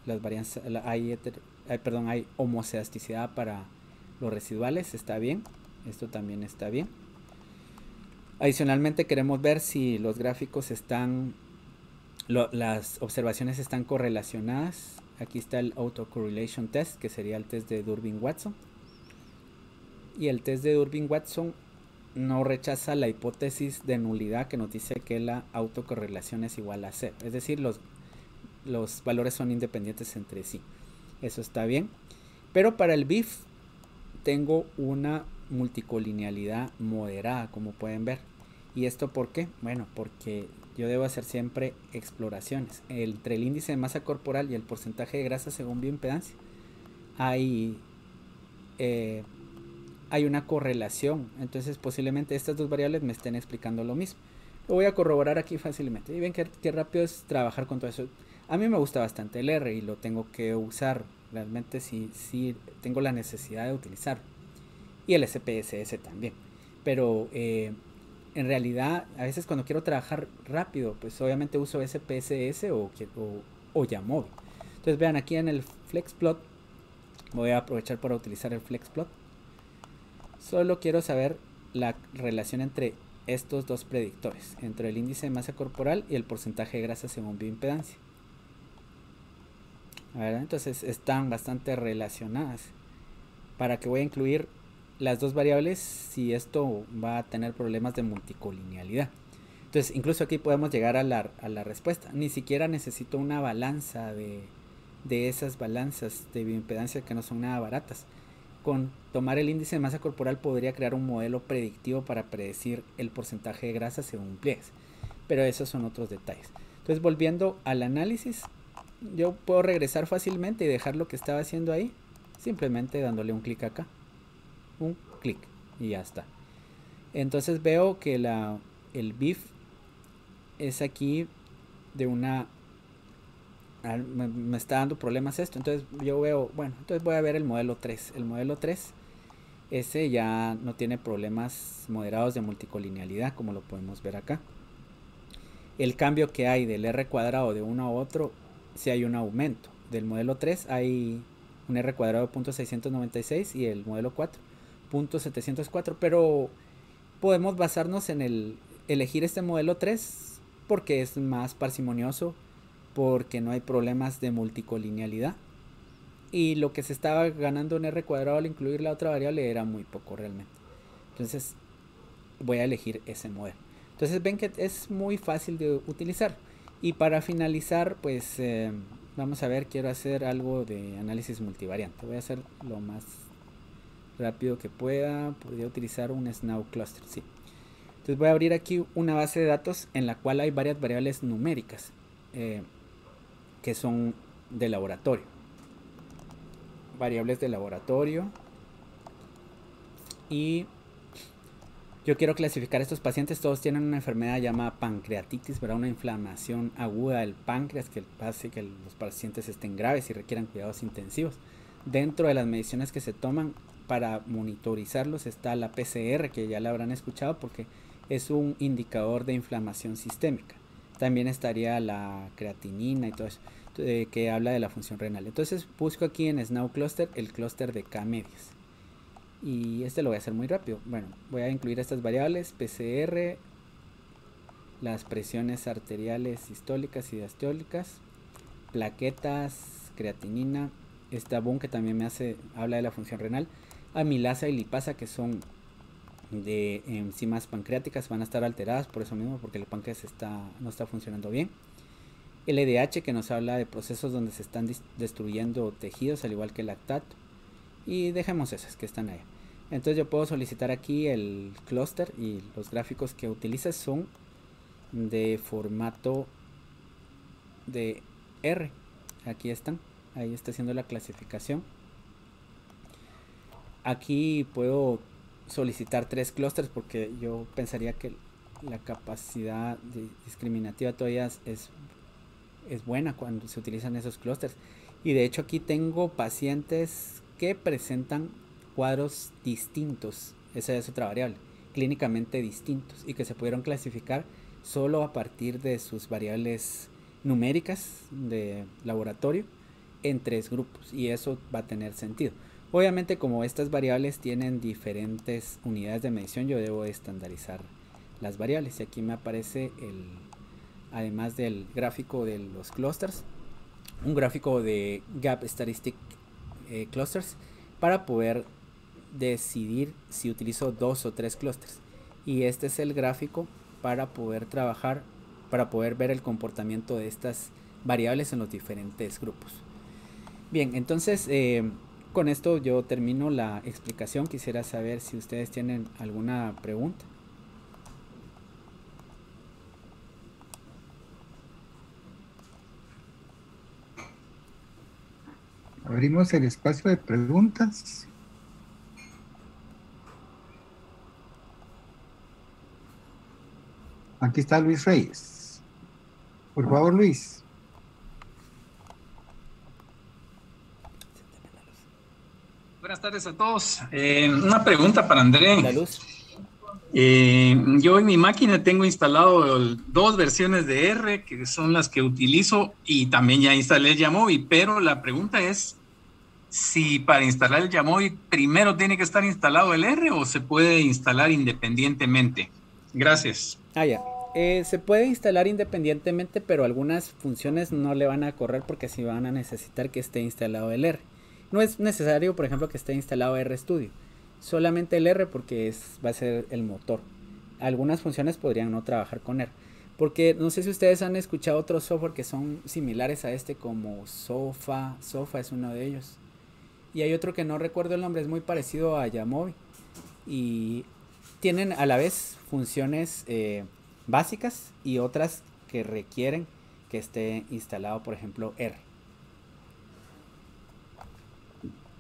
las varianzas hay homocedisticidad para los residuales, está bien. Esto también está bien. Adicionalmente queremos ver si los gráficos están las observaciones están correlacionadas. Aquí está el autocorrelation test, que sería el test de Durbin-Watson. Y el test de Durbin-Watson no rechaza la hipótesis de nulidad que nos dice que la autocorrelación es igual a cero. Es decir, los valores son independientes entre sí. Eso está bien. Pero para el BIF tengo una multicolinealidad moderada, como pueden ver. ¿Y esto por qué? Bueno, porque yo debo hacer siempre exploraciones. Entre el índice de masa corporal y el porcentaje de grasa según bioimpedancia hay una correlación. Entonces posiblemente estas dos variables me estén explicando lo mismo. Lo voy a corroborar aquí fácilmente. Y ven qué rápido es trabajar con todo eso. A mí me gusta bastante el R y lo tengo que usar. Realmente sí tengo la necesidad de utilizarlo. Y el SPSS también. Pero en realidad a veces cuando quiero trabajar rápido, pues obviamente uso SPSS o Yamovi. Entonces vean aquí en el FlexPlot, voy a aprovechar para utilizar el FlexPlot. Solo quiero saber la relación entre estos dos predictores, entre el índice de masa corporal y el porcentaje de grasa según bioimpedancia. Entonces están bastante relacionadas. ¿Para qué voy a incluir las dos variables si esto va a tener problemas de multicolinealidad? Entonces incluso aquí podemos llegar a la respuesta. Ni siquiera necesito una balanza de esas balanzas de bioimpedancia que no son nada baratas. Con tomar el índice de masa corporal podría crear un modelo predictivo para predecir el porcentaje de grasa según pliegues. Pero esos son otros detalles. Entonces volviendo al análisis, yo puedo regresar fácilmente y dejar lo que estaba haciendo ahí, simplemente dándole un clic acá. Un clic y ya está. Entonces veo que el BIF es aquí de una... me está dando problemas esto. Entonces yo veo, bueno, entonces voy a ver el modelo 3. El modelo 3, ese ya no tiene problemas moderados de multicolinealidad, como lo podemos ver acá. El cambio que hay del R cuadrado de uno a otro, si hay un aumento. Del modelo 3 hay un R cuadrado de 0.696 y el modelo 4 0.704, pero podemos basarnos en elegir este modelo 3 porque es más parsimonioso, porque no hay problemas de multicolinealidad y lo que se estaba ganando en R cuadrado al incluir la otra variable era muy poco realmente. Entonces voy a elegir ese modelo. Entonces ven que es muy fácil de utilizar. Y para finalizar, pues vamos a ver, quiero hacer algo de análisis multivariante. Voy a hacer lo más rápido que pueda. Podría utilizar un Snow Cluster, sí. Entonces voy a abrir aquí una base de datos en la cual hay varias variables numéricas que son de laboratorio. Variables de laboratorio. Y yo quiero clasificar a estos pacientes. Todos tienen una enfermedad llamada pancreatitis, ¿verdad? Una inflamación aguda del páncreas que hace que los pacientes estén graves y requieran cuidados intensivos. Dentro de las mediciones que se toman para monitorizarlos está la PCR, que ya la habrán escuchado porque es un indicador de inflamación sistémica. También estaría la creatinina y todo eso, que habla de la función renal. Entonces busco aquí en Snow Cluster el clúster de K-medias. Y este lo voy a hacer muy rápido. Bueno, voy a incluir estas variables, PCR, las presiones arteriales sistólicas y diastólicas, plaquetas, creatinina, esta BUN que también habla de la función renal, amilasa y lipasa que son de enzimas pancreáticas, van a estar alteradas por eso mismo, porque el páncreas no está funcionando bien. LDH que nos habla de procesos donde se están destruyendo tejidos, al igual que el lactato. Y dejemos esas que están ahí. Entonces yo puedo solicitar aquí el clúster y los gráficos que utiliza son de formato de R. Aquí están. Ahí está haciendo la clasificación. Aquí puedo solicitar 3 clústeres porque yo pensaría que la capacidad discriminativa todavía es buena cuando se utilizan esos clústeres. Y de hecho aquí tengo pacientes que presentan cuadros distintos, esa es otra variable, clínicamente distintos y que se pudieron clasificar solo a partir de sus variables numéricas de laboratorio en 3 grupos, y eso va a tener sentido. Obviamente, como estas variables tienen diferentes unidades de medición, yo debo estandarizar las variables. Y aquí me aparece además del gráfico de los clusters, un gráfico de Gap Statistic Clusters para poder decidir si utilizo 2 o 3 clusters. Y este es el gráfico para poder trabajar, para poder ver el comportamiento de estas variables en los diferentes grupos. Bien, entonces con esto yo termino la explicación. Quisiera saber si ustedes tienen alguna pregunta. Abrimos el espacio de preguntas. Aquí está Luis Reyes. Por favor, Luis. Buenas tardes a todos. Una pregunta para André. La luz. Yo en mi máquina tengo instalado 2 versiones de R, que son las que utilizo, y también ya instalé Yamovi, pero la pregunta es si para instalar el Yamovi primero tiene que estar instalado el R o se puede instalar independientemente. Gracias. Ya. Se puede instalar independientemente, pero algunas funciones no le van a correr porque sí van a necesitar que esté instalado el R. No es necesario, por ejemplo, que esté instalado RStudio. Solamente el R porque va a ser el motor. Algunas funciones podrían no trabajar con R. Porque no sé si ustedes han escuchado otros software que son similares a este, como Sofa. Sofa es uno de ellos. Y hay otro que no recuerdo el nombre, es muy parecido a Yamovi. Y tienen a la vez funciones básicas y otras que requieren que esté instalado, por ejemplo, R.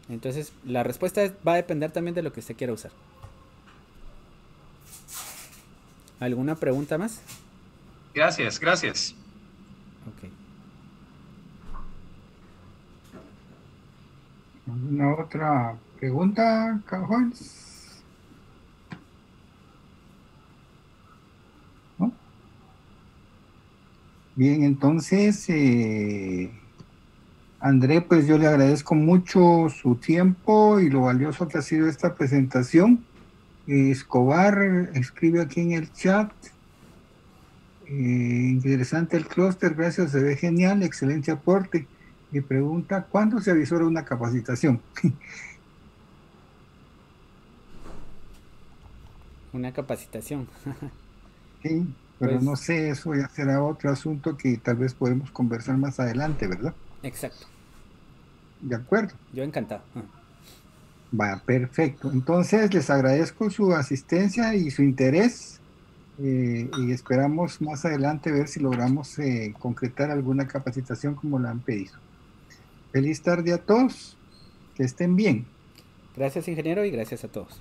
Entonces la respuesta va a depender también de lo que usted quiera usar. ¿Alguna pregunta más? Gracias, gracias. Ok. ¿Alguna otra pregunta, Cajones? ¿No? Bien, entonces, André, pues yo le agradezco mucho su tiempo y lo valioso que ha sido esta presentación. Escobar escribe aquí en el chat. Interesante el clúster, gracias, se ve genial, excelente aporte. Y pregunta, ¿cuándo se avisora una capacitación? Una capacitación. Sí, pero Pues, no sé, eso ya será otro asunto que tal vez podemos conversar más adelante, ¿verdad? exacto. De acuerdo. Yo encantado. Va, perfecto. Entonces, les agradezco su asistencia y su interés y esperamos más adelante ver si logramos concretar alguna capacitación como la han pedido. Feliz tarde a todos, que estén bien. Gracias, ingeniero, y gracias a todos.